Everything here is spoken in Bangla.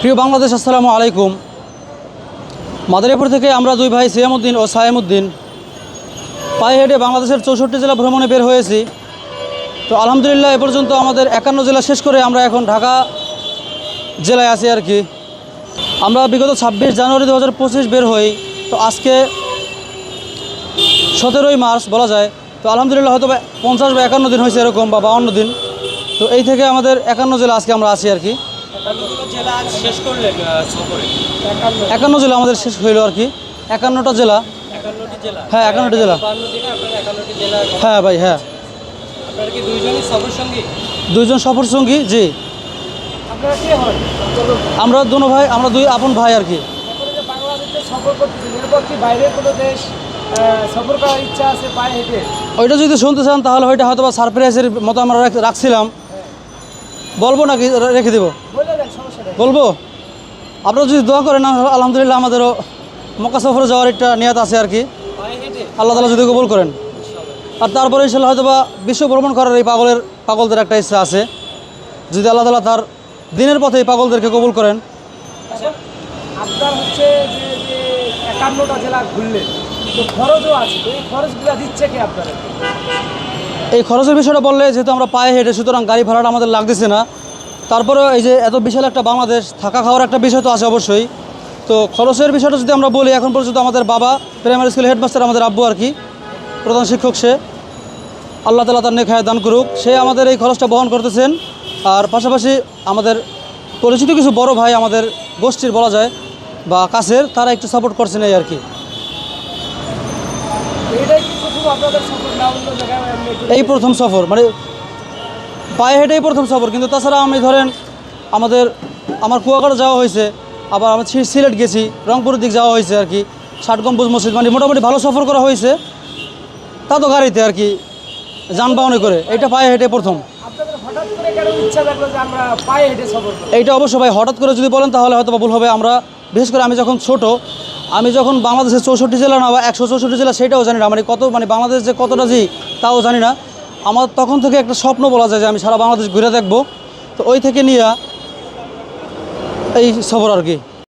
প্রিয় বাংলাদেশ, আসসালামু আলাইকুম। মাদারীপুর থেকে আমরা দুই ভাই সিয়ামউদ্দিন ও সায়েমউদ্দিন পায়ে হেঁটে বাংলাদেশের 64 জেলা ভ্রমণে বের হয়েছি। তো আলহামদুলিল্লাহ এ পর্যন্ত আমাদের 51 জেলা শেষ করে আমরা এখন ঢাকা জেলায় আছি আর কি। আমরা বিগত 26 জানুয়ারি 2025 বের হই। তো আজকে 17ই মার্চ বলা যায়। তো আলহামদুলিল্লাহ হয়তো 50 বা 51 দিন হয়েছে এরকম, বা 52 দিন। তো এই থেকে আমাদের 51 জেলা আজকে আমরা আছি আর কি। 51 জেলা আমাদের শেষ হইল আর কি। 51টা জেলা। হ্যাঁ, 51টি জেলা। হ্যাঁ ভাই, হ্যাঁ। দুইজন সফর সঙ্গী, জি। আমরা দুনো ভাই, আমরা দুই আপন ভাই আর কি। ওইটা যদি শুনতে চান তাহলে ওইটা হয়তো বা সারপ্রাইজের মতো আমরা রাখছিলাম। বলবো নাকি রেখে দেবো? বলবো। আপনারা যদি দোয়া করেন, আলহামদুলিল্লাহ আমাদেরও মক্কা সফরে যাওয়ার একটা নিয়ত আছে আর কি, আল্লাহ তাআলা যদি কবুল করেন। আর তারপরে ইনশাআল্লাহ হয়তো বা বিশ্ব ভ্রমণ করার এই পাগলদের একটা ইচ্ছা আছে, যদি আল্লাহ তাআলা তার দিনের পথে এই পাগলদেরকে কবুল করেন। আপনার হচ্ছে যে 51টা জেলা ঘুরলেন, তো খরচও আছে, তো এই খরচগুলো দিচ্ছে কি আপনারা? এই খরচের বিষয়টা বললে, যেহেতু আমরা পায়ে হেঁটে, সুতরাং গাড়ি ভাড়াটা আমাদের লাগতেছে না। তারপরে এই যে এত বিশাল একটা বাংলাদেশ, থাকা খাওয়ার একটা বিষয় তো আছে অবশ্যই। তো খরচের বিষয়টা যদি আমরা বলি, এখন পর্যন্ত আমাদের বাবা প্রাইমারি স্কুলের হেডমাস্টার, আমাদের আব্বু আর কি, প্রধান শিক্ষক, সে আল্লাহ তাআলা তার নেক হায়াত দান করুক, সে আমাদের এই খরচটা বহন করতেছেন। আর পাশাপাশি আমাদের পরিচিত কিছু বড় ভাই, আমাদের গোষ্ঠীর বলা যায় বা কাছের, তারা একটু সাপোর্ট করছেন এই আর কি। এই প্রথম সফর, মানে পায়ে হেঁটেই প্রথম সফর। কিন্তু তাছাড়া আমি ধরেন আমার কুয়াকাটা যাওয়া হয়েছে, আবার আমার সিলেট গেছি, রংপুরের দিক যাওয়া হয়েছে আর কি, 60 গম্বুজ মসজিদ, মানে মোটামুটি ভালো সফর করা হয়েছে। তা তো গাড়িতে আর কি, যানবাহনে করে। এইটা পায়ে হেঁটে প্রথম। এইটা অবশ্য ভাই হঠাৎ করে যদি বলেন তাহলে হয়তো ভুল হবে। আমরা বিশেষ করে আমি যখন বাংলাদেশের 64 জেলা না বা 164 জেলা সেটাও জানি না, মানে বাংলাদেশ যে কতটা তাও জানি না। আমার তখন থেকে একটা স্বপ্ন বলা যায় যে আমি সারা বাংলাদেশ ঘুরে দেখব। তো ওই থেকে নিয়ে এই সফর আর কি।